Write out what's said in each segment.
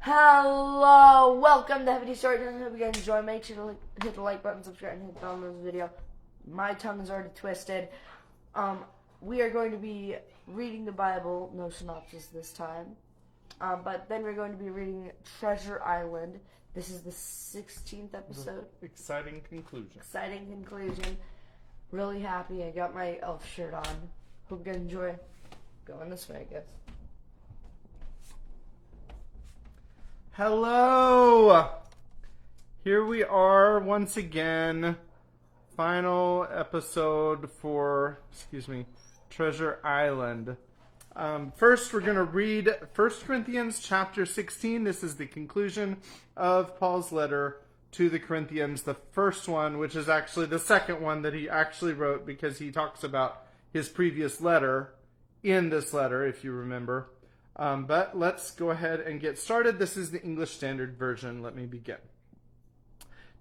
Hello, welcome to Heavy Story. I hope you guys enjoy. Make sure to hit the like button, subscribe, and hit the bell on this video. My tongue is already twisted. We are going to be reading the Bible, no synopsis this time. But then we're going to be reading Treasure Island. This is the 16th episode. Exciting conclusion. Exciting conclusion. Really happy. I got my elf shirt on. Hope you guys enjoy. Going this way, I guess. Hello! Here we are once again. Final episode for, Treasure Island. First, we're going to read 1 Corinthians chapter 16. This is the conclusion of Paul's letter to the Corinthians. The first one, which is actually the second one that he actually wrote, because he talks about his previous letter in this letter, if you remember. But let's go ahead and get started. This is the English Standard Version. Let me begin.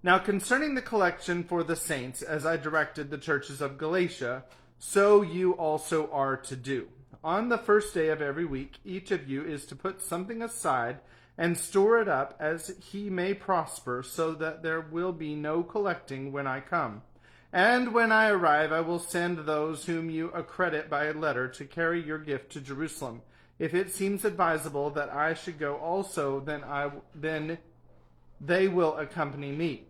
Now, concerning the collection for the saints, as I directed the churches of Galatia, so you also are to do. On the first day of every week, each of you is to put something aside and store it up as he may prosper, so that there will be no collecting when I come. And when I arrive, I will send those whom you accredit by a letter to carry your gift to Jerusalem. If it seems advisable that I should go also, then they will accompany me.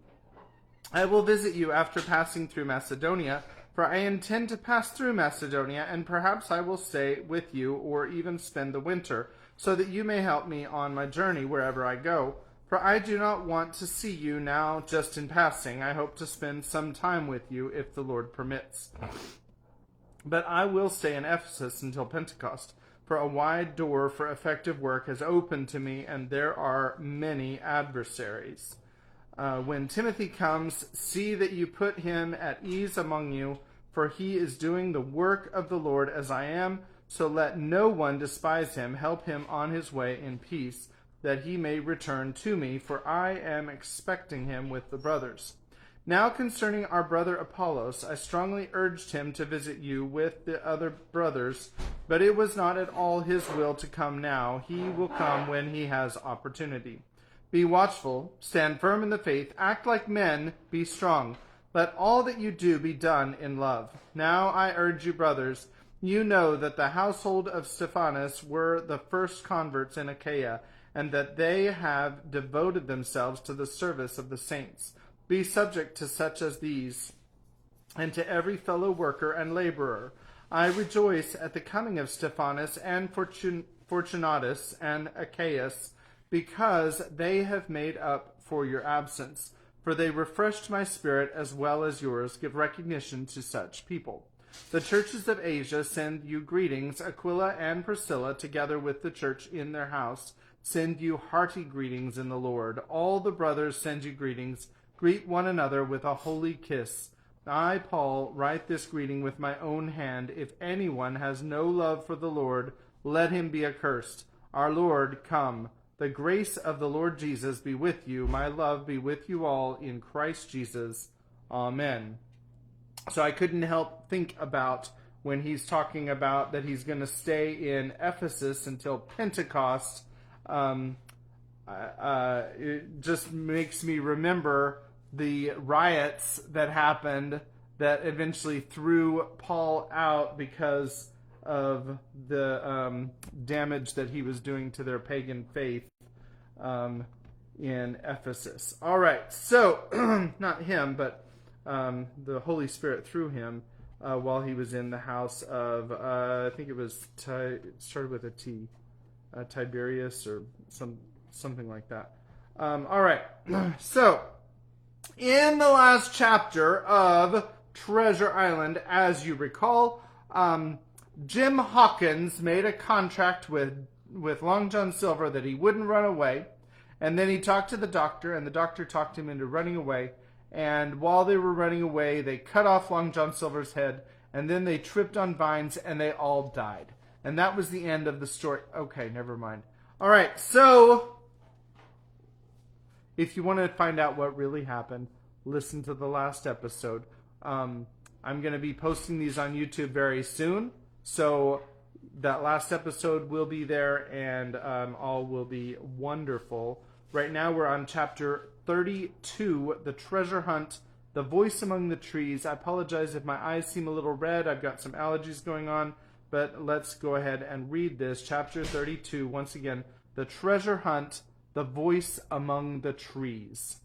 I will visit you after passing through Macedonia, for I intend to pass through Macedonia, and perhaps I will stay with you or even spend the winter, so that you may help me on my journey wherever I go. For I do not want to see you now just in passing. I hope to spend some time with you if the Lord permits. But I will stay in Ephesus until Pentecost, for a wide door for effective work has opened to me, and there are many adversaries. When Timothy comes, see that you put him at ease among you, for he is doing the work of the Lord as I am, so let no one despise him. Help him on his way in peace, that he may return to me, for I am expecting him with the brothers. Now concerning our brother Apollos, I strongly urged him to visit you with the other brothers, but it was not at all his will to come now. He will come when he has opportunity. Be watchful, stand firm in the faith, act like men, be strong. Let all that you do be done in love. Now I urge you, brothers, you know that the household of Stephanus were the first converts in Achaia, and that they have devoted themselves to the service of the saints. Be subject to such as these, and to every fellow worker and laborer. I rejoice at the coming of Stephanus and Fortunatus and Achaeus, because they have made up for your absence. For they refreshed my spirit as well as yours. Give recognition to such people. The churches of Asia send you greetings. Aquila and Priscilla, together with the church in their house, send you hearty greetings in the Lord. All the brothers send you greetings. Greet one another with a holy kiss. I, Paul, write this greeting with my own hand. If anyone has no love for the Lord, let him be accursed. Our Lord, come. The grace of the Lord Jesus be with you. My love be with you all in Christ Jesus. Amen. So I couldn't help think about when he's talking about that he's going to stay in Ephesus until Pentecost. It just makes me remember the riots that happened that eventually threw Paul out because of the damage that he was doing to their pagan faith in Ephesus. All right, so not him, but the Holy Spirit through him while he was in the house of, I think it was, it started with a T, Tiberius or something like that. All right, so in the last chapter of Treasure Island, as you recall, Jim Hawkins made a contract with Long John Silver that he wouldn't run away, and then he talked to the doctor, and the doctor talked him into running away, and while they were running away, they cut off Long John Silver's head, and then they tripped on vines, and they all died. And that was the end of the story. Okay, never mind. All right, so if you want to find out what really happened, listen to the last episode. I'm going to be posting these on YouTube very soon. So That last episode will be there, and all will be wonderful. Right now we're on chapter 32, The Treasure Hunt, The Voice Among the Trees. I apologize if my eyes seem a little red. I've got some allergies going on, but let's go ahead and read this. Chapter 32, once again, The Treasure Hunt, The Voice Among the Trees.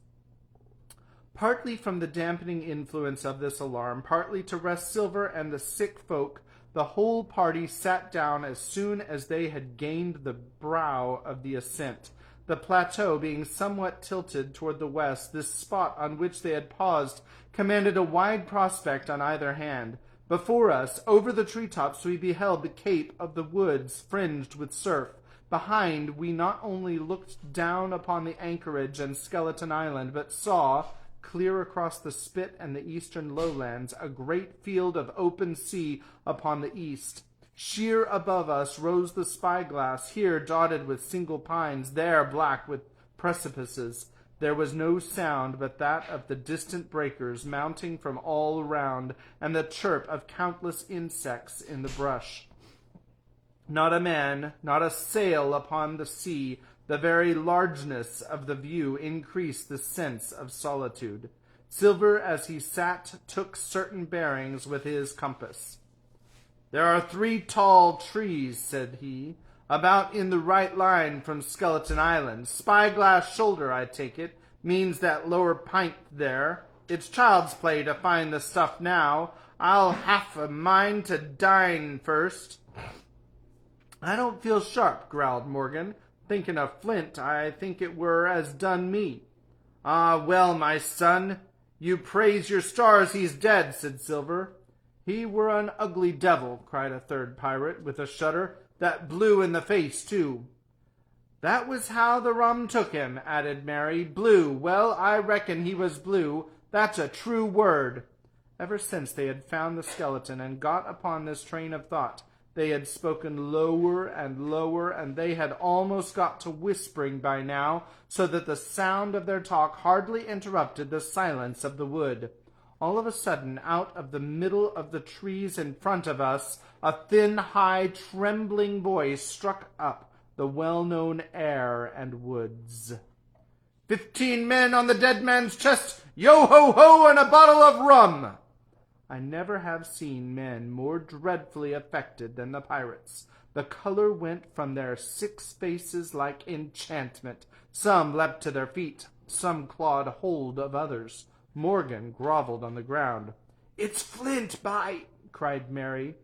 Partly from the dampening influence of this alarm, partly to rest Silver and the sick folk, the whole party sat down as soon as they had gained the brow of the ascent. The plateau being somewhat tilted toward the west, this spot on which they had paused commanded a wide prospect on either hand. Before us, over the treetops, we beheld the cape of the woods fringed with surf. Behind, we not only looked down upon the anchorage and Skeleton Island, but saw, clear across the spit and the eastern lowlands, a great field of open sea upon the east. Sheer above us rose the spyglass, here dotted with single pines, there black with precipices. There was no sound but that of the distant breakers mounting from all around, and the chirp of countless insects in the brush. Not a man, not a sail upon the sea. The very largeness of the view increased the sense of solitude. Silver, as he sat, took certain bearings with his compass. "There are 3 tall trees," said he, "about in the right line from Skeleton Island. Spyglass Shoulder, I take it, means that lower pint there. It's child's play to find the stuff now. I'll half a mind to dine first." "I don't feel sharp," growled Morgan. "Thinking of Flint, I think it were as done me." "Ah, well, my son, you praise your stars he's dead," said Silver. "He were an ugly devil," cried a third pirate, with a shudder. "That blue in the face, too." "That was how the rum took him," added Mary. "Blue, well, I reckon he was blue. That's a true word." Ever since they had found the skeleton and got upon this train of thought, they had spoken lower and lower, and they had almost got to whispering by now, so that the sound of their talk hardly interrupted the silence of the wood. All of a sudden, out of the middle of the trees in front of us, a thin, high, trembling voice struck up the well-known air and woods. 15 men on the dead man's chest, yo-ho-ho, and a bottle of rum." I never have seen men more dreadfully affected than the pirates. The color went from their 6 faces like enchantment. Some leapt to their feet, some clawed hold of others. Morgan grovelled on the ground. "It's Flint, by—" cried Mary.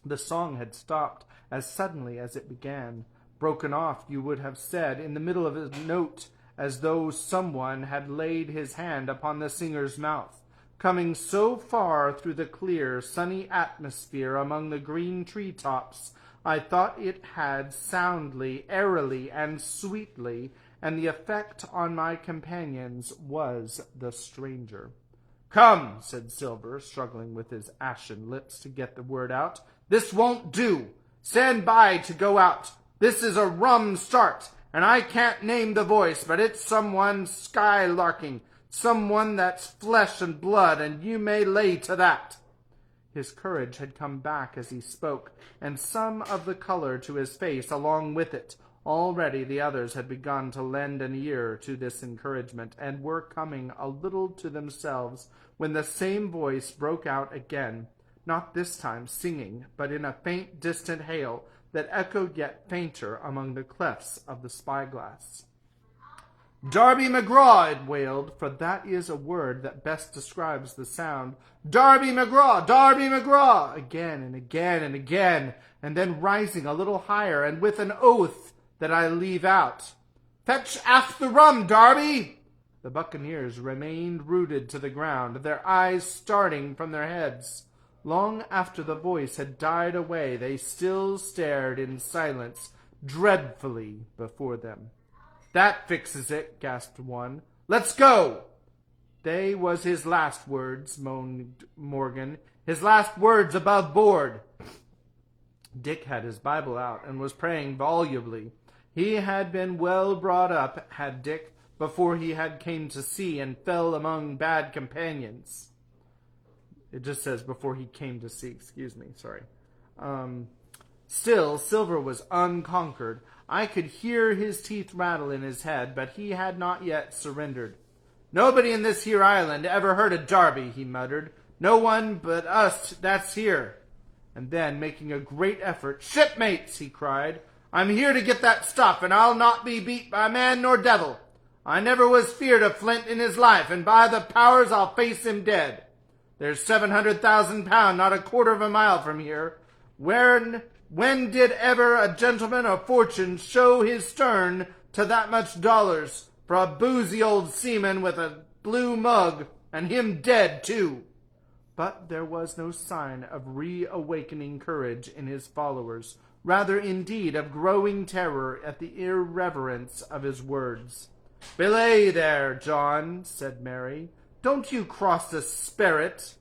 The song had stopped as suddenly as it began. Broken off, you would have said, in the middle of a note, as though someone had laid his hand upon the singer's mouth. Coming so far through the clear, sunny atmosphere among the green tree-tops, I thought it had soundly, airily, and sweetly, and the effect on my companions was the stranger. "Come," said Silver, struggling with his ashen lips to get the word out. "This won't do. Stand by to go out. This is a rum start, and I can't name the voice, but it's someone skylarking. Someone that's flesh and blood, and you may lay to that." His courage had come back as he spoke, and some of the color to his face along with it. Already the others had begun to lend an ear to this encouragement, and were coming a little to themselves, when the same voice broke out again, not this time singing, but in a faint distant hail that echoed yet fainter among the clefts of the spyglass. "Darby McGraw," it wailed, for that is a word that best describes the sound. "Darby McGraw! Darby McGraw!" Again and again and again, and then rising a little higher, and with an oath that I leave out. "Fetch aft the rum, Darby!" The buccaneers remained rooted to the ground, their eyes starting from their heads. Long after the voice had died away, they still stared in silence dreadfully before them. "That fixes it," gasped one. "Let's go!" "They was his last words," moaned Morgan. "His last words above board." Dick had his Bible out and was praying volubly. He had been well brought up, had Dick, before he had came to sea and fell among bad companions. It just says before he came to sea, sorry. Still, Silver was unconquered. I could hear his teeth rattle in his head, but he had not yet surrendered. "Nobody in this here island ever heard of Darby," he muttered. "No one but us that's here." And then, making a great effort, "Shipmates," he cried, "I'm here to get that stuff, and I'll not be beat by man nor devil. I never was feared of Flint in his life, and by the powers I'll face him dead. There's 700,000 pound not a quarter of a mile from here. When did ever a gentleman of fortune show his stern to that much dollars for a boozy old seaman with a blue mug, and him dead too?" But there was no sign of reawakening courage in his followers, rather indeed of growing terror at the irreverence of his words. "Belay there, John," said Mary. "Don't you cross the spirit."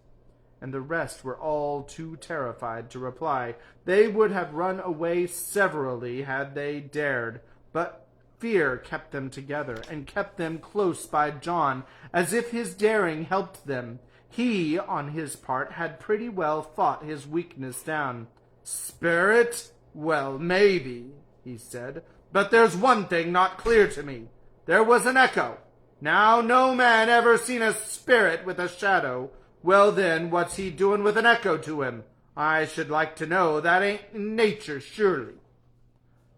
And the rest were all too terrified to reply. They would have run away severally had they dared, but fear kept them together, and kept them close by John, as if his daring helped them. He, on his part, had pretty well fought his weakness down. "Spirit? Well, maybe," he said, "but there's one thing not clear to me. There was an echo. Now, no man ever seen a spirit with a shadow. Well, then, what's he doing with an echo to him? I should like to know. That ain't in nature, surely."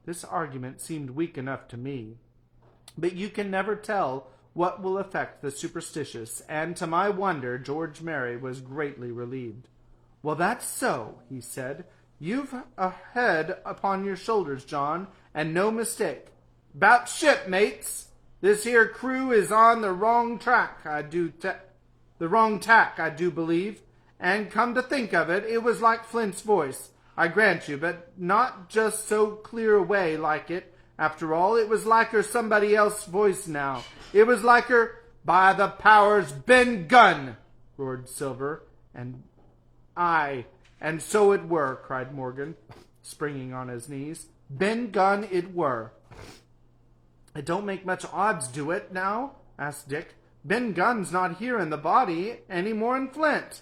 This argument seemed weak enough to me, but you can never tell what will affect the superstitious, and to my wonder George Merry was greatly relieved. "Well, that's so," he said. "You've a head upon your shoulders, John, and no mistake. 'Bout shipmates, this here crew is on the wrong tack, I do believe. And come to think of it, it was like Flint's voice, I grant you, but not just so clear away like it. After all, it was like her somebody else's voice now. It was like her—" "By the powers, Ben Gunn!" roared Silver. "And so it were," cried Morgan, springing on his knees. "Ben Gunn it were." "It don't make much odds, do it, now?" asked Dick. "Ben Gunn's not here in the body any more'n Flint."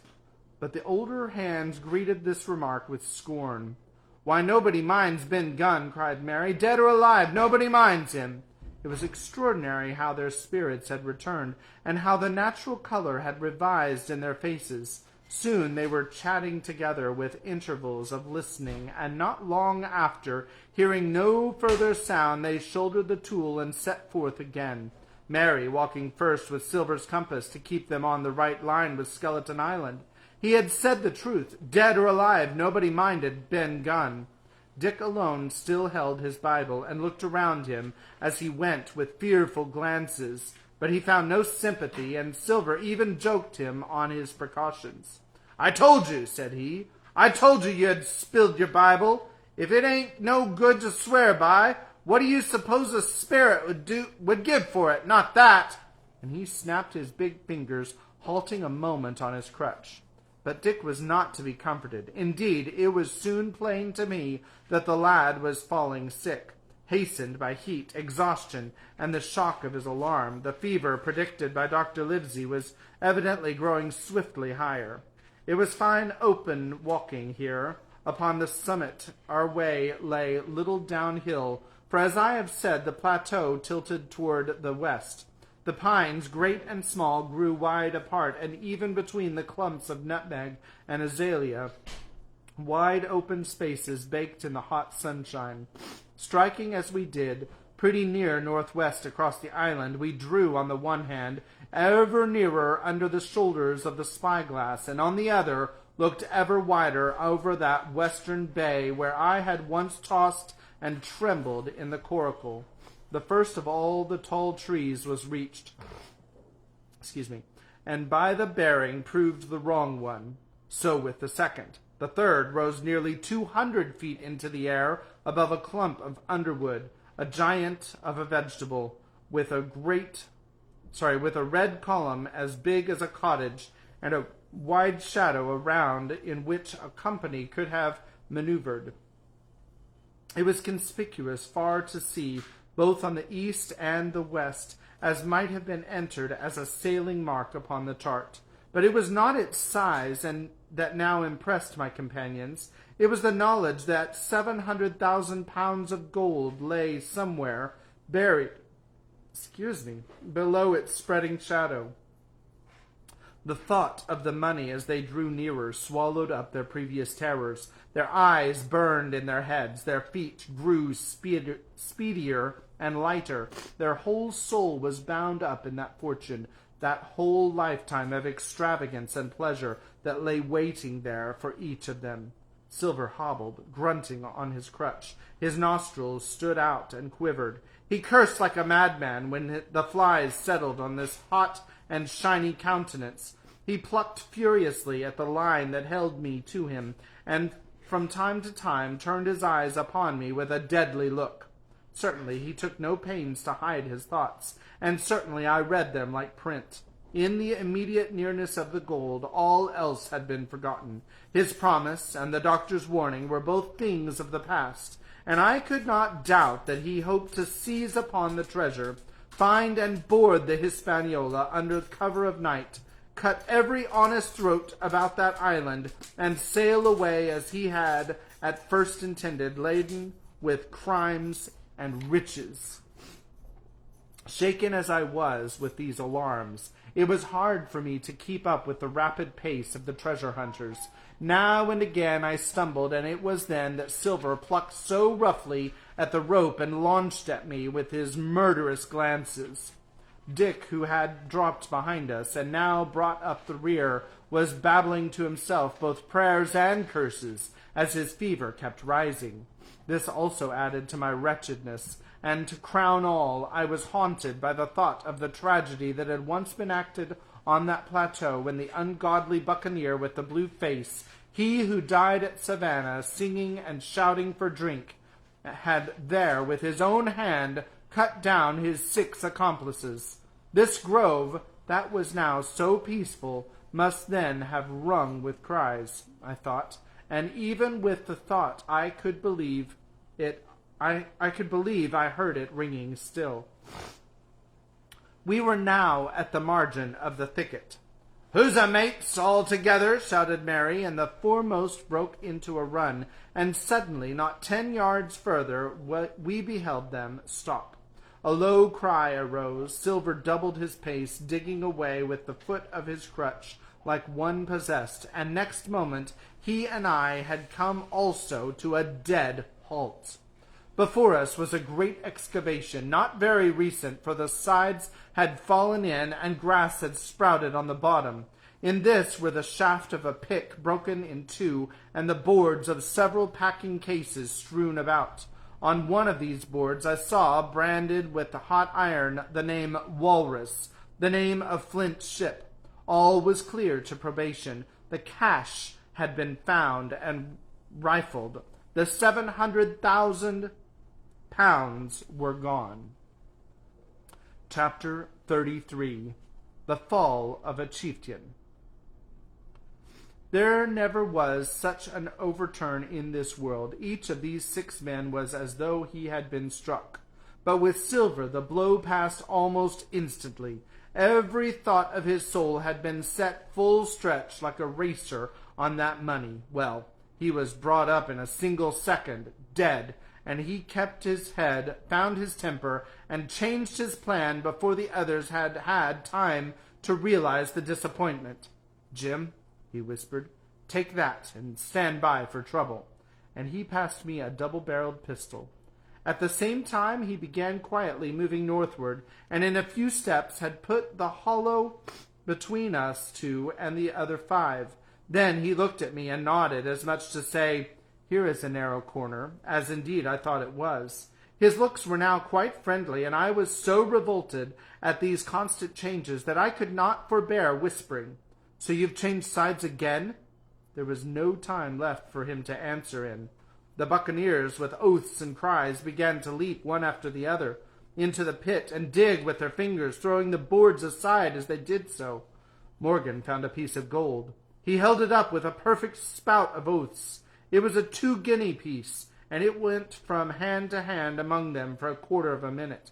But the older hands greeted this remark with scorn. "Why, nobody minds Ben Gunn," cried Mary. "Dead or alive, nobody minds him." It was extraordinary how their spirits had returned, and how the natural color had revived in their faces. Soon they were chatting together with intervals of listening, and not long after, hearing no further sound, they shouldered the tool and set forth again, Mary walking first with Silver's compass to keep them on the right line with Skeleton Island. He had said the truth. Dead or alive, nobody minded Ben Gunn. Dick alone still held his Bible and looked around him as he went with fearful glances, but he found no sympathy, and Silver even joked him on his precautions. "I told you," said he. "I told you had spilled your Bible. If it ain't no good to swear by, what do you suppose a spirit would give for it? Not that." And he snapped his big fingers, halting a moment on his crutch. But Dick was not to be comforted. Indeed, it was soon plain to me that the lad was falling sick, hastened by heat, exhaustion, and the shock of his alarm. The fever predicted by Dr. Livesey was evidently growing swiftly higher. It was fine open walking here. Upon the summit our way lay little downhill, for as I have said, the plateau tilted toward the west. The pines, great and small, grew wide apart, and even between the clumps of nutmeg and azalea, wide open spaces baked in the hot sunshine. Striking as we did, pretty near northwest across the island, we drew on the one hand ever nearer under the shoulders of the spyglass, and on the other looked ever wider over that western bay where I had once tossed and trembled in the coracle. The first of all the tall trees was reached, and by the bearing proved the wrong one. So with the second. The third rose nearly 200 feet into the air above a clump of underwood, a giant of a vegetable, with a red column as big as a cottage, and a wide shadow around in which a company could have maneuvered. It was conspicuous far to see, both on the east and the west, as might have been entered as a sailing mark upon the chart. But it was not its size, and that now impressed my companions. It was the knowledge that 700,000 pounds of gold lay somewhere buried, below its spreading shadow. The thought of the money as they drew nearer swallowed up their previous terrors. Their eyes burned in their heads. Their feet grew speedier and lighter. Their whole soul was bound up in that fortune, that whole lifetime of extravagance and pleasure that lay waiting there for each of them. Silver hobbled, grunting on his crutch. His nostrils stood out and quivered. He cursed like a madman when the flies settled on this hot and shiny countenance. He plucked furiously at the line that held me to him, and from time to time turned his eyes upon me with a deadly look. Certainly he took no pains to hide his thoughts, and certainly I read them like print. In the immediate nearness of the gold, all else had been forgotten. His promise and the doctor's warning were both things of the past, and I could not doubt that he hoped to seize upon the treasure, find and board the Hispaniola under cover of night, cut every honest throat about that island, and sail away as he had at first intended, laden with crimes and riches. Shaken as I was with these alarms, it was hard for me to keep up with the rapid pace of the treasure hunters. Now and again I stumbled, and it was then that Silver plucked so roughly at the rope and launched at me with his murderous glances. Dick, who had dropped behind us and now brought up the rear, was babbling to himself both prayers and curses as his fever kept rising. This also added to my wretchedness, and to crown all, I was haunted by the thought of the tragedy that had once been acted on that plateau when the ungodly buccaneer with the blue face, he who died at Savannah singing and shouting for drink, had there with his own hand cut down his 6 accomplices. This grove, that was now so peaceful, must then have rung with cries, I thought, and even with the thought I could believe I heard it ringing still. We were now at the margin of the thicket. "Huzza, mates, all together!" shouted Mary, and the foremost broke into a run, and suddenly, not 10 yards further, we beheld them stop. A low cry arose. Silver doubled his pace, digging away with the foot of his crutch like one possessed, and next moment he and I had come also to a dead halt. Before us was a great excavation, not very recent, for the sides had fallen in and grass had sprouted on the bottom. In this were the shaft of a pick broken in two and the boards of several packing cases strewn about. On one of these boards I saw, branded with the hot iron, the name Walrus, the name of Flint's ship. All was clear to probation. The cash had been found and rifled. The 700,000 pounds were gone. Chapter 33. The Fall of a Chieftain. There never was such an overturn in this world. Each of these 6 men was as though he had been struck. But with Silver the blow passed almost instantly. Every thought of his soul had been set full stretch like a racer on that money. Well, he was brought up in a single second, dead, and he kept his head, found his temper, and changed his plan before the others had had time to realize the disappointment. "Jim," he whispered, "take that and stand by for trouble." And he passed me a double-barreled pistol. At the same time he began quietly moving northward, and in a few steps had put the hollow between us 2 and the other 5. Then he looked at me and nodded, as much to say, "Here is a narrow corner," as indeed I thought it was. His looks were now quite friendly, and I was so revolted at these constant changes that I could not forbear whispering, "So you've changed sides again?" There was no time left for him to answer in. The buccaneers, with oaths and cries, began to leap one after the other into the pit and dig with their fingers, throwing the boards aside as they did so. Morgan found a piece of gold. He held it up with a perfect spout of oaths. It was a 2-guinea piece, and it went from hand to hand among them for a quarter of a minute.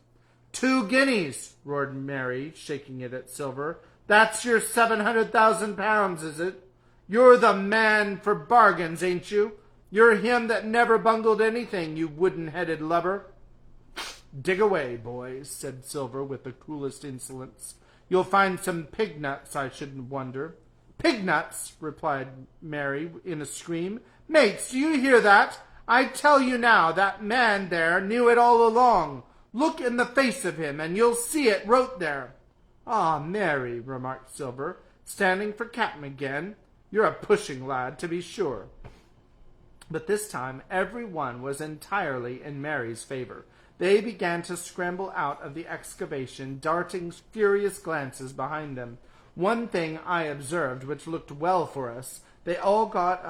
2 guineas! Roared Mary, shaking it at Silver. "That's your 700,000 pounds, is it? You're the man for bargains, ain't you? You're him that never bungled anything, you wooden-headed lubber. Dig away, boys, said Silver with the coolest insolence. You'll find some pig nuts, I shouldn't wonder. Pig nuts, replied Mary in a scream. Mates, do you hear that? I tell you now, that man there knew it all along. Look in the face of him, and you'll see it wrote there. Ah, Mary, remarked Silver, standing for captain again. You're a pushing lad, to be sure. But this time every one was entirely in Mary's favor. They began to scramble out of the excavation, darting furious glances behind them. One thing I observed, which looked well for us, they all got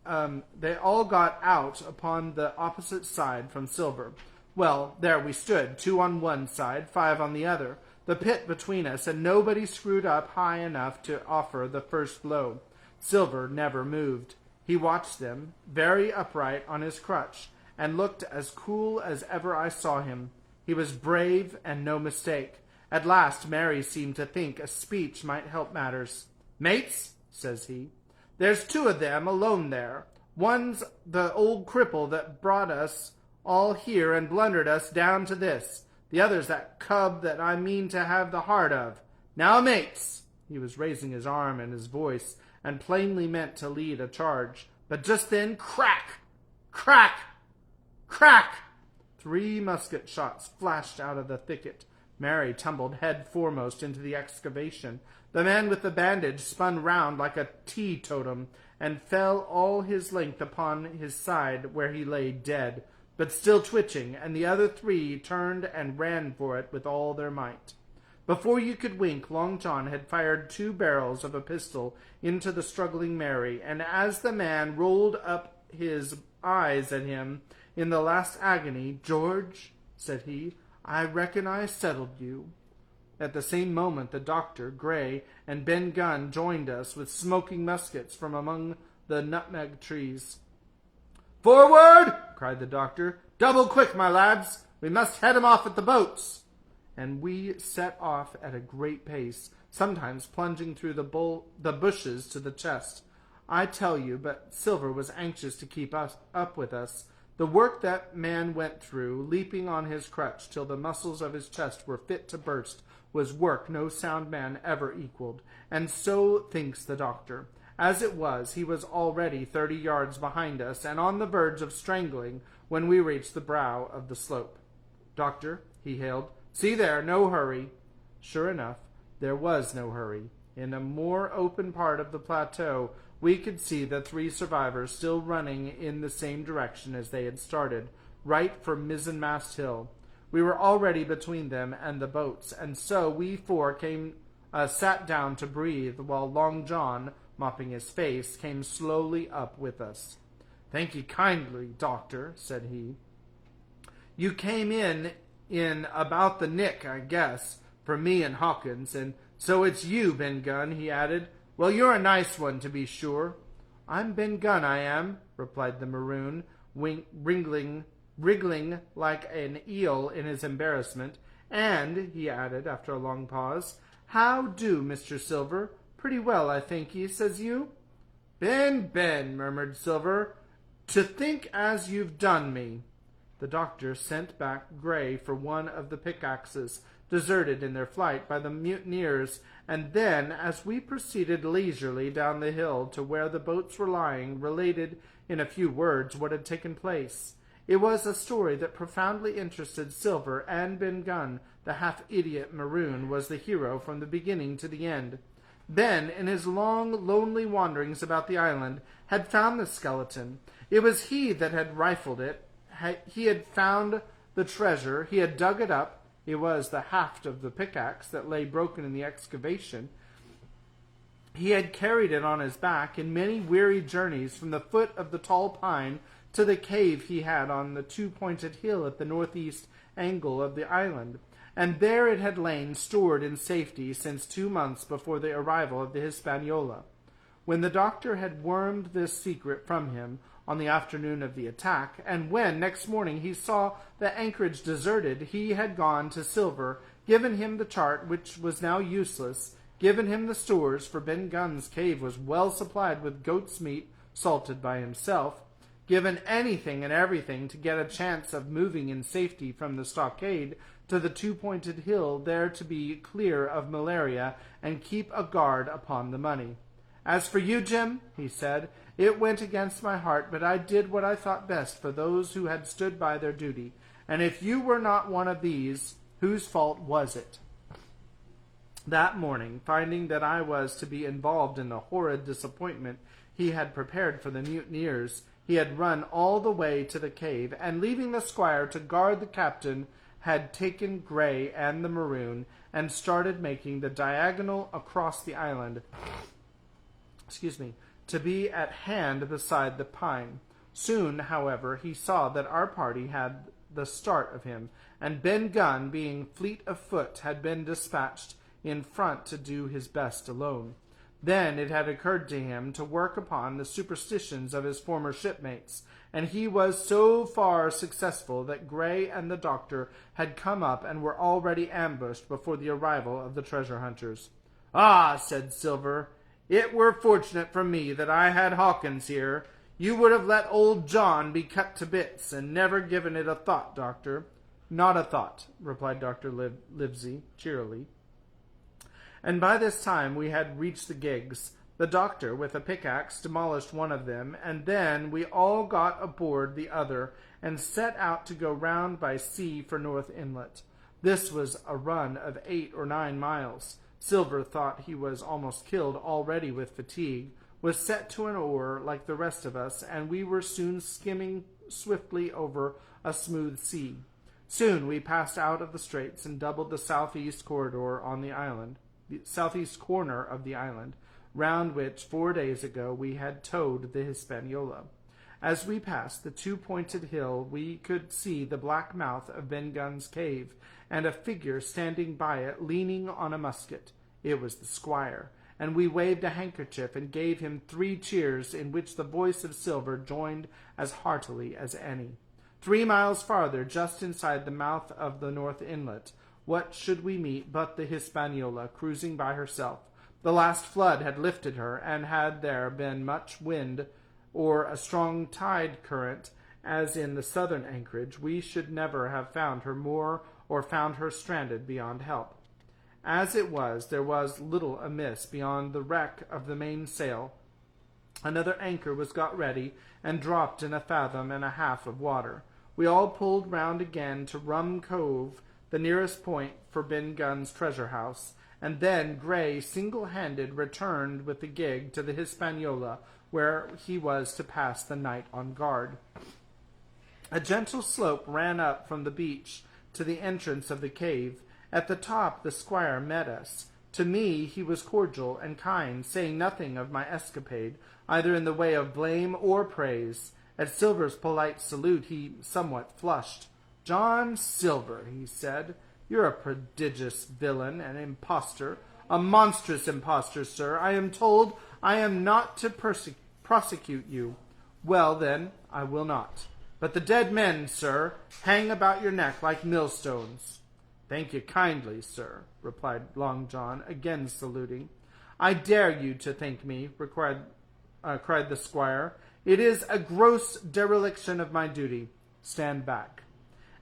out upon the opposite side from Silver. Well, there we stood, 2 on one side, 5 on the other, the pit between us, and nobody screwed up high enough to offer the first blow. Silver never moved. He watched them, very upright on his crutch, and looked as cool as ever I saw him. He was brave and no mistake. At last Mary seemed to think a speech might help matters. Mates, says he, there's 2 of them alone there. One's the old cripple that brought us all here and blundered us down to this. The other's that cub that I mean to have the heart of. Now, mates! He was raising his arm and his voice, and plainly meant to lead a charge. But just then, crack! Crack! Crack! 3 musket shots flashed out of the thicket. Mary tumbled head foremost into the excavation. The man with the bandage spun round like a teetotum, and fell all his length upon his side, where he lay dead, but still twitching, and the other 3 turned and ran for it with all their might. Before you could wink, Long John had fired 2 barrels of a pistol into the struggling Mary, and as the man rolled up his eyes at him in the last agony, George, said he, I reckon I settled you. At the same moment the doctor, Gray, and Ben Gunn joined us with smoking muskets from among the nutmeg trees. Forward! Cried the doctor. Double quick, my lads. We must head 'em off at the boats. And we set off at a great pace, sometimes plunging through the bushes to the chest. I tell you, but Silver was anxious to keep up with us. The work that man went through, leaping on his crutch till the muscles of his chest were fit to burst, was work no sound man ever equaled, and so thinks the doctor. As it was, he was already 30 yards behind us, and on the verge of strangling when we reached the brow of the slope. Doctor, he hailed, see there, no hurry. Sure enough, there was no hurry. In a more open part of the plateau, we could see the 3 survivors still running in the same direction as they had started, right for Mizzenmast Hill. We were already between them and the boats, and so we 4 sat down to breathe, while Long John, mopping his face, came slowly up with us. Thank ye kindly, doctor, said he. You came in about the nick, I guess, for me and Hawkins, and so it's you, Ben Gunn, he added. Well, you're a nice one, to be sure. I'm Ben Gunn, I am, replied the maroon, wriggling like an eel in his embarrassment. And, he added, after a long pause, how do, Mr. Silver? Pretty well, I think ye, says you. Ben, murmured Silver, to think as you've done me. The doctor sent back Gray for one of the pickaxes, deserted in their flight by the mutineers, and then, as we proceeded leisurely down the hill to where the boats were lying, related in a few words what had taken place. It was a story that profoundly interested Silver, and Ben Gunn, the half-idiot maroon, was the hero from the beginning to the end. Ben, in his long, lonely wanderings about the island, had found the skeleton. It was he that had rifled it. He had found the treasure. He had dug it up. It was the haft of the pickaxe that lay broken in the excavation. He had carried it on his back in many weary journeys from the foot of the tall pine to the cave he had on the 2-pointed hill at the northeast angle of the island, and there it had lain stored in safety since 2 months before the arrival of the Hispaniola. When the doctor had wormed this secret from him on the afternoon of the attack, and when next morning he saw the anchorage deserted, he had gone to Silver, given him the chart, which was now useless, given him the stores, for Ben Gunn's cave was well supplied with goat's meat, salted by himself, given anything and everything to get a chance of moving in safety from the stockade to the two-pointed hill, there to be clear of malaria and keep a guard upon the money. As for you, Jim, he said, it went against my heart, but I did what I thought best for those who had stood by their duty. And if you were not one of these, whose fault was it? That morning, finding that I was to be involved in the horrid disappointment he had prepared for the mutineers, he had run all the way to the cave, and leaving the squire to guard the captain, had taken Gray and the Maroon, and started making the diagonal across the island, to be at hand beside the pine. Soon, however, he saw that our party had the start of him, and Ben Gunn, being fleet of foot, had been dispatched in front to do his best alone. Then it had occurred to him to work upon the superstitions of his former shipmates, and he was so far successful that Gray and the doctor had come up and were already ambushed before the arrival of the treasure hunters. "Ah," said Silver, "it were fortunate for me that I had Hawkins here. You would have let old John be cut to bits, and never given it a thought, Doctor." "Not a thought," replied Dr. Livesey cheerily. And by this time we had reached the gigs. The doctor, with a pickaxe, demolished one of them, and then we all got aboard the other, and set out to go round by sea for North Inlet. This was a run of 8 or 9 miles. Silver thought he was almost killed already with fatigue, was set to an oar like the rest of us, and we were soon skimming swiftly over a smooth sea. Soon we passed out of the straits and doubled the southeast corner of the island, round which 4 days ago we had towed the Hispaniola. As we passed the two-pointed hill, we could see the black mouth of Ben Gunn's cave, and a figure standing by it, leaning on a musket. It was the squire, and we waved a handkerchief and gave him 3 cheers, in which the voice of Silver joined as heartily as any. 3 miles farther, just inside the mouth of the North Inlet, what should we meet but the Hispaniola, cruising by herself? The last flood had lifted her, and had there been much wind or a strong tide current, as in the southern anchorage, we should never have found her more or found her stranded beyond help. As it was, there was little amiss beyond the wreck of the mainsail. Another anchor was got ready, and dropped in 1.5 fathoms of water. We all pulled round again to Rum Cove, the nearest point for Ben Gunn's treasure house, and then Gray, single-handed, returned with the gig to the Hispaniola, where he was to pass the night on guard. A gentle slope ran up from the beach to the entrance of the cave. At the top the squire met us. To me he was cordial and kind, saying nothing of my escapade, either in the way of blame or praise. At Silver's polite salute he somewhat flushed. "John Silver," he said, "you're a prodigious villain and impostor, a monstrous impostor, sir. I am told I am not to prosecute you. Well, then, I will not. But the dead men, sir, hang about your neck like millstones." "Thank you kindly, sir," replied Long John, again saluting. "I dare you to thank me," cried the squire. "It is a gross dereliction of my duty. Stand back."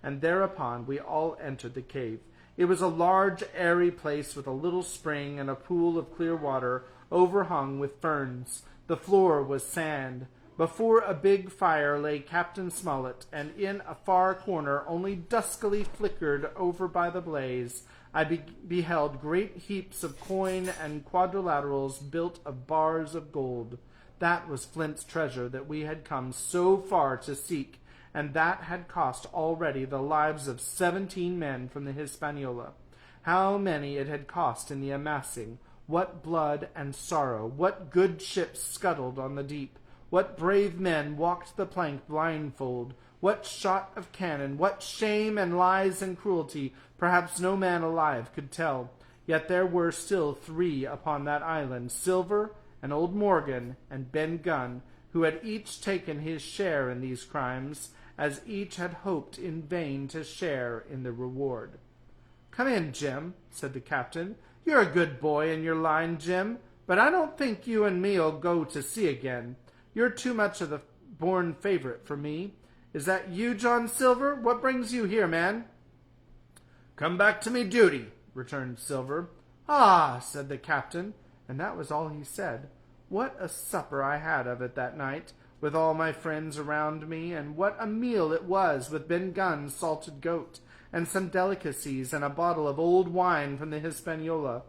And thereupon we all entered the cave. It was a large, airy place with a little spring and a pool of clear water, overhung with ferns. The floor was sand. Before a big fire lay Captain Smollett, and in a far corner, only duskily flickered over by the blaze, I beheld great heaps of coin and quadrilaterals built of bars of gold. That was Flint's treasure that we had come so far to seek, and that had cost already the lives of 17 men from the Hispaniola. How many it had cost in the amassing! What blood and sorrow! What good ships scuttled on the deep! What brave men walked the plank blindfold! What shot of cannon! What shame and lies and cruelty! Perhaps no man alive could tell. Yet there were still 3 upon that island, Silver and old Morgan and Ben Gunn, who had each taken his share in these crimes, as each had hoped in vain to share in the reward. "Come in, Jim," said the captain. "You're a good boy in your line, Jim, but I don't think you and me'll go to sea again. You're too much of the born favorite for me. Is that you, John Silver? What brings you here, man?" "Come back to me duty," returned Silver. "Ah," said the captain, and that was all he said. What a supper I had of it that night, with all my friends around me, and what a meal it was, with Ben Gunn's salted goat, and some delicacies, and a bottle of old wine from the Hispaniola.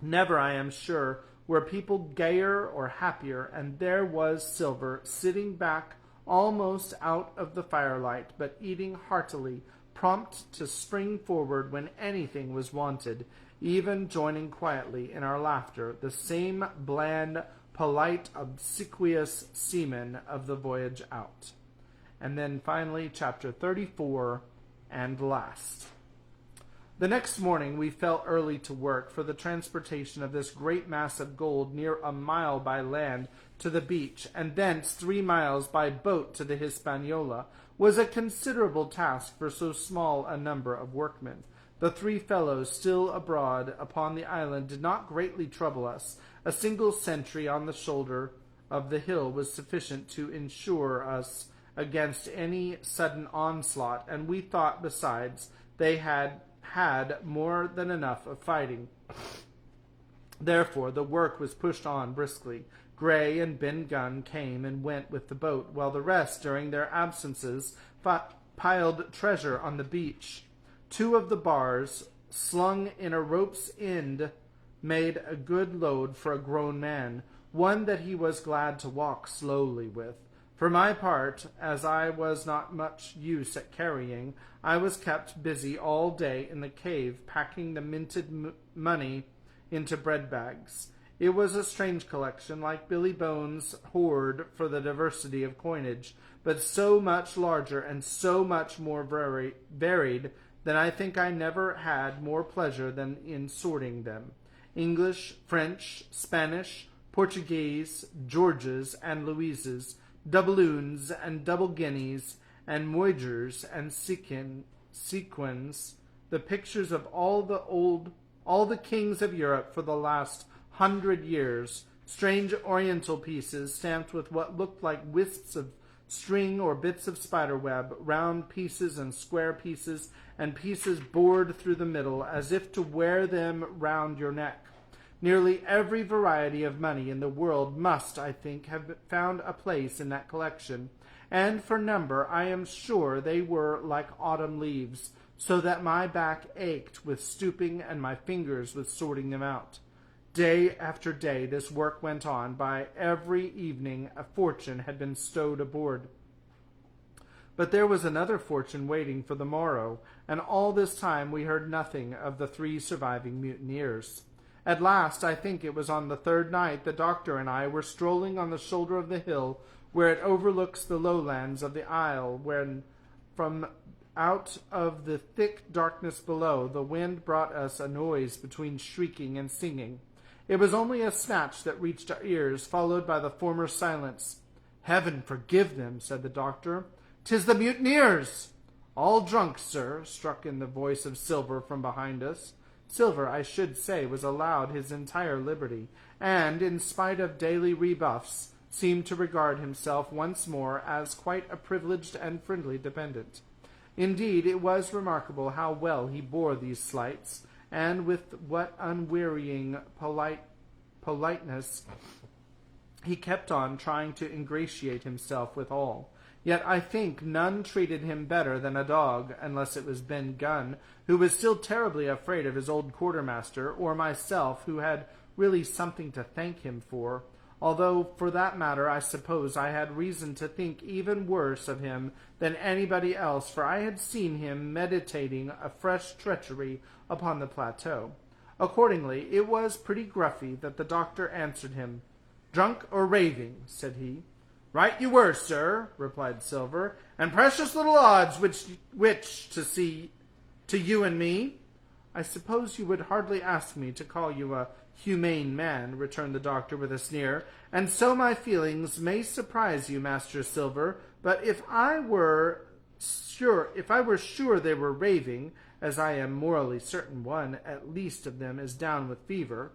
Never, I am sure, were people gayer or happier, and there was Silver, sitting back almost out of the firelight, but eating heartily, prompt to spring forward when anything was wanted, even joining quietly in our laughter, the same bland, polite, obsequious seaman of the voyage out. And then finally, chapter 34, and last. The next morning we fell early to work, for the transportation of this great mass of gold near a mile by land to the beach, and thence 3 miles by boat to the Hispaniola, was a considerable task for so small a number of workmen. The 3 fellows still abroad upon the island did not greatly trouble us. A single sentry on the shoulder of the hill was sufficient to insure us against any sudden onslaught, and we thought, besides, they had more than enough of fighting. Therefore the work was pushed on briskly. Gray and Ben Gunn came and went with the boat, while the rest, during their absences, piled treasure on the beach. 2 of the bars, slung in a rope's end, made a good load for a grown man, one that he was glad to walk slowly with. For my part, as I was not much use at carrying, I was kept busy all day in the cave, packing the minted money into bread bags. It was a strange collection, like Billy Bones' hoard for the diversity of coinage, but so much larger and so much more varied that I think I never had more pleasure than in sorting them. English, French, Spanish, Portuguese, Georges and Louises, doubloons and double guineas, and moidures and sequins, the pictures of all the kings of Europe for the last 100 years, strange oriental pieces stamped with what looked like wisps of string or bits of spiderweb, round pieces and square pieces, and pieces bored through the middle, as if to wear them round your neck. Nearly every variety of money in the world must, I think, have found a place in that collection, and for number I am sure they were like autumn leaves, so that my back ached with stooping and my fingers with sorting them out. Day after day this work went on. By every evening a fortune had been stowed aboard. But there was another fortune waiting for the morrow, and all this time we heard nothing of the 3 surviving mutineers. At last, I think it was on the 3rd night, the doctor and I were strolling on the shoulder of the hill where it overlooks the lowlands of the isle, when from out of the thick darkness below the wind brought us a noise between shrieking and singing. It was only a snatch that reached our ears, followed by the former silence. "Heaven forgive them," said the doctor. "'Tis the mutineers!" "All drunk, sir," struck in the voice of Silver from behind us. Silver, I should say, was allowed his entire liberty, and, in spite of daily rebuffs, seemed to regard himself once more as quite a privileged and friendly dependent. Indeed, it was remarkable how well he bore these slights, and with what unwearying politeness he kept on trying to ingratiate himself with all. Yet I think none treated him better than a dog, unless it was Ben Gunn, who was still terribly afraid of his old quartermaster, or myself, who had really something to thank him for, although, for that matter, I suppose I had reason to think even worse of him than anybody else, for I had seen him meditating a fresh treachery upon the plateau. Accordingly, it was pretty gruffy that the doctor answered him. "Drunk or raving?" said he. "Right you were, sir," replied Silver, "and precious little odds which to see to you and me." "I suppose you would hardly ask me to call you a humane man," returned the doctor with a sneer, "and so my feelings may surprise you, Master Silver, but if I were sure they were raving, as I am morally certain one, at least of them, is down with fever,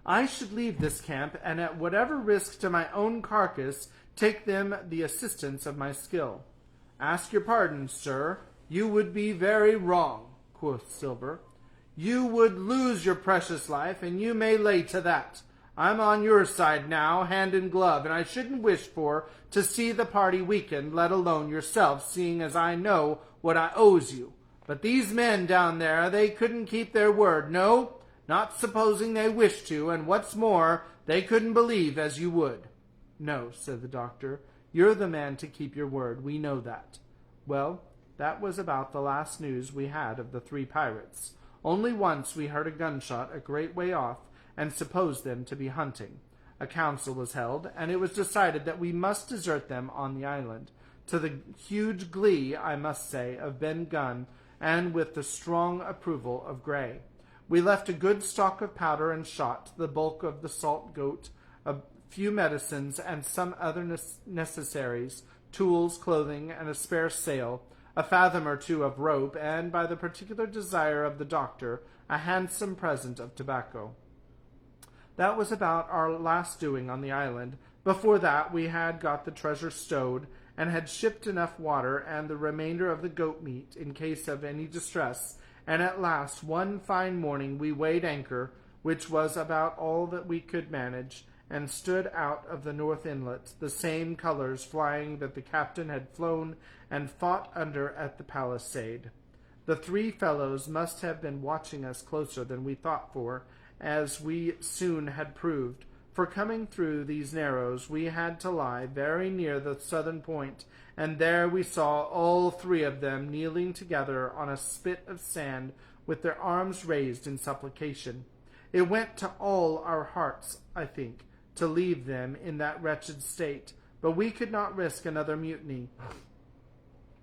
I should leave this camp, and at whatever risk to my own carcass, take them the assistance of my skill. Ask your pardon, sir. You would be very wrong, quoth Silver. You would lose your precious life, and you may lay to that. I'm on your side now, hand in glove, and I shouldn't wish for to see the party weakened, let alone yourself, seeing as I know what I owes you. But these men down there, they couldn't keep their word, no, not supposing they wished to, and what's more, they couldn't believe as you would. No, said the doctor, you're the man to keep your word, we know that. Well, that was about the last news we had of the 3 pirates. Only once we heard a gunshot a great way off, and supposed them to be hunting. A council was held, and it was decided that we must desert them on the island, to the huge glee, I must say, of Ben Gunn, and with the strong approval of Gray. We left a good stock of powder and shot, the bulk of the salt goat, a few medicines, and some other necessaries, tools, clothing, and a spare sail, a fathom or 2 of rope, and, by the particular desire of the doctor, a handsome present of tobacco. That was about our last doing on the island. Before that we had got the treasure stowed, and had shipped enough water and the remainder of the goat meat in case of any distress, and at last one fine morning we weighed anchor, which was about all that we could manage, and stood out of the north inlet, the same colours flying that the captain had flown and fought under at the palisade. The 3 fellows must have been watching us closer than we thought for, as we soon had proved, for coming through these narrows we had to lie very near the southern point, and there we saw all 3 of them kneeling together on a spit of sand with their arms raised in supplication. It went to all our hearts, I think, to leave them in that wretched state, but we could not risk another mutiny,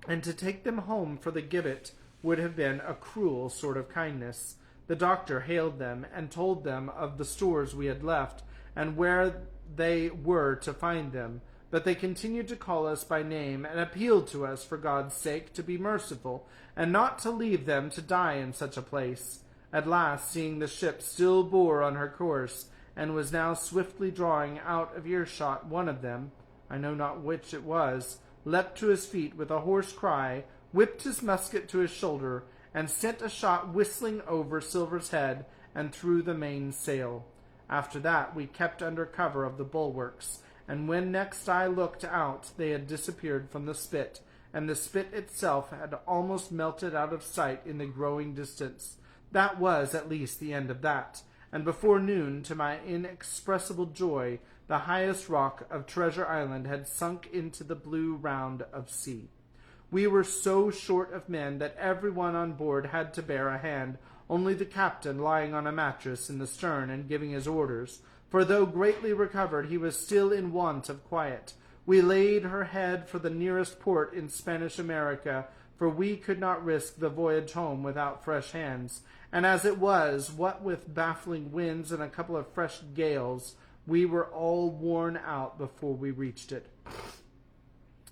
and to take them home for the gibbet would have been a cruel sort of kindness. The doctor hailed them, and told them of the stores we had left, and where they were to find them, but they continued to call us by name, and appealed to us for God's sake to be merciful, and not to leave them to die in such a place. At last, seeing the ship still bore on her course, and was now swiftly drawing out of earshot, one of them, I know not which it was, leapt to his feet with a hoarse cry, whipped his musket to his shoulder, and sent a shot whistling over Silver's head and through the mainsail. After that we kept under cover of the bulwarks, and when next I looked out they had disappeared from the spit, and the spit itself had almost melted out of sight in the growing distance. That was at least the end of that, and before noon, to my inexpressible joy, the highest rock of Treasure Island had sunk into the blue round of sea. We were so short of men that everyone on board had to bear a hand, only the captain lying on a mattress in the stern and giving his orders, for though greatly recovered he was still in want of quiet. We laid her head for the nearest port in Spanish America, for we could not risk the voyage home without fresh hands, and as it was, what with baffling winds and a couple of fresh gales, we were all worn out before we reached it.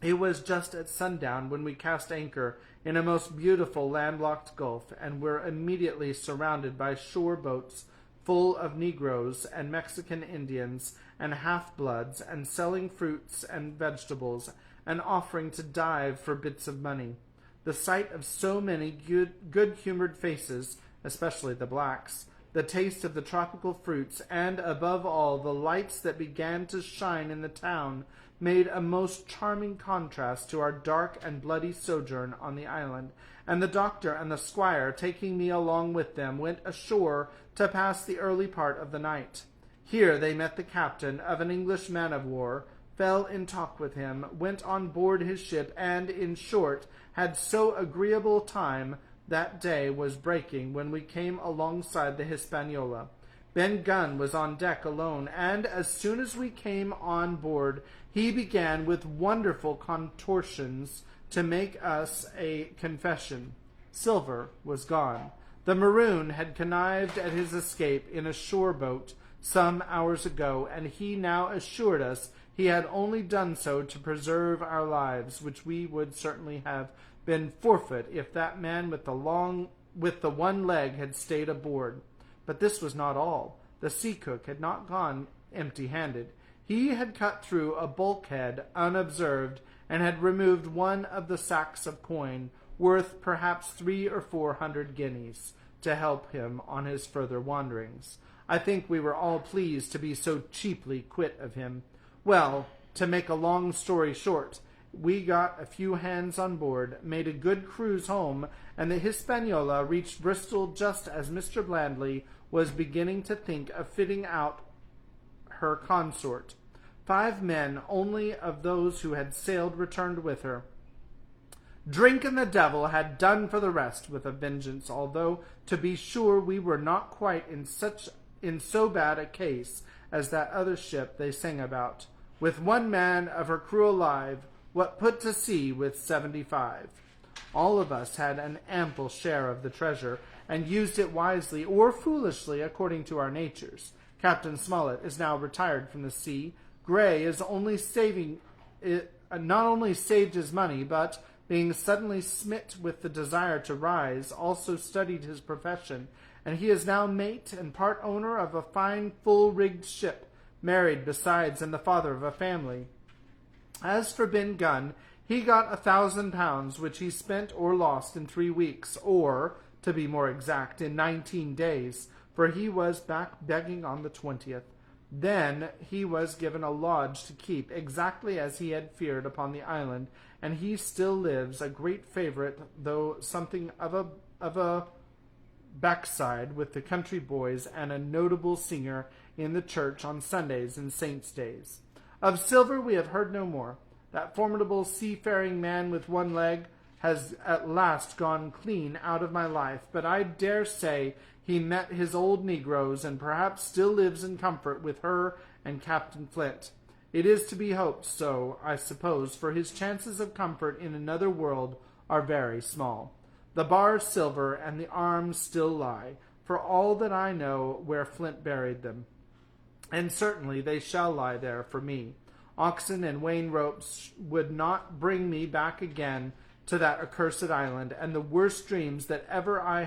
It was just at sundown when we cast anchor in a most beautiful landlocked gulf, and were immediately surrounded by shore boats full of Negroes and Mexican Indians and half-bloods, and selling fruits and vegetables, and offering to dive for bits of money. The sight of so many good-humored faces, especially the blacks, the taste of the tropical fruits, and, above all, the lights that began to shine in the town, made a most charming contrast to our dark and bloody sojourn on the island, and the doctor and the squire, taking me along with them, went ashore to pass the early part of the night. Here they met the captain of an English man-of-war, fell in talk with him, went on board his ship, and, in short, had so agreeable time that day was breaking when we came alongside the Hispaniola. Ben Gunn was on deck alone, and as soon as we came on board, he began with wonderful contortions to make us a confession. Silver was gone. The Maroon had connived at his escape in a shore boat some hours ago, and he now assured us he had only done so to preserve our lives, which we would certainly have been forfeit if that man with the one leg had stayed aboard. But this was not all. The sea cook had not gone empty-handed. He had cut through a bulkhead unobserved and had removed one of the sacks of coin, worth perhaps 300 or 400 guineas, to help him on his further wanderings. I think we were all pleased to be so cheaply quit of him. Well, to make a long story short, we got a few hands on board, made a good cruise home, and the Hispaniola reached Bristol just as Mr. Blandley was beginning to think of fitting out her consort. 5 men only of those who had sailed returned with her. Drink and the devil had done for the rest with a vengeance, although, to be sure, we were not quite in so bad a case as that other ship they sang about, with 1 man of her crew alive, what put to sea with 75. All of us had an ample share of the treasure, and used it wisely or foolishly according to our natures. Captain Smollett is now retired from the sea. Gray is not only saved his money, but, being suddenly smit with the desire to rise, also studied his profession, and he is now mate and part owner of a fine full-rigged ship, married besides, and the father of a family. As for Ben Gunn, he got £1,000, which he spent or lost in 3 weeks, or, to be more exact, in 19 days, for he was back begging on the 20th. Then he was given a lodge to keep, exactly as he had feared upon the island, and he still lives, a great favourite, though something of a backside with the country boys, and a notable singer in the church on Sundays and saints' days. Of Silver we have heard no more. That formidable seafaring man with 1 leg has at last gone clean out of my life, but I dare say he met his old negroes, and perhaps still lives in comfort with her and Captain Flint. It is to be hoped so, I suppose, for his chances of comfort in another world are very small. The bar silver and the arms still lie, for all that I know, where Flint buried them. And certainly they shall lie there for me. Oxen and wain ropes would not bring me back again to that accursed island, and the worst dreams that ever I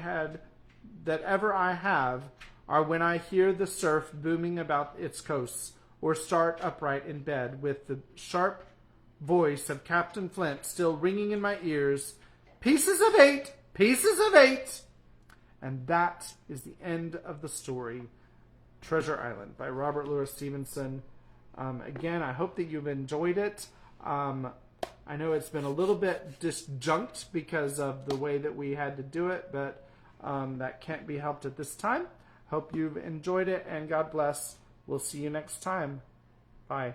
have are when I hear the surf booming about its coasts, or start upright in bed with the sharp voice of Captain Flint still ringing in my ears, "Pieces of 8! Pieces of 8!" And that is the end of the story, Treasure Island, by Robert Louis Stevenson. Again, I hope that you've enjoyed it. I know it's been a little bit disjunct because of the way that we had to do it, but that can't be helped at this time. Hope you've enjoyed it, and God bless. We'll see you next time. Bye.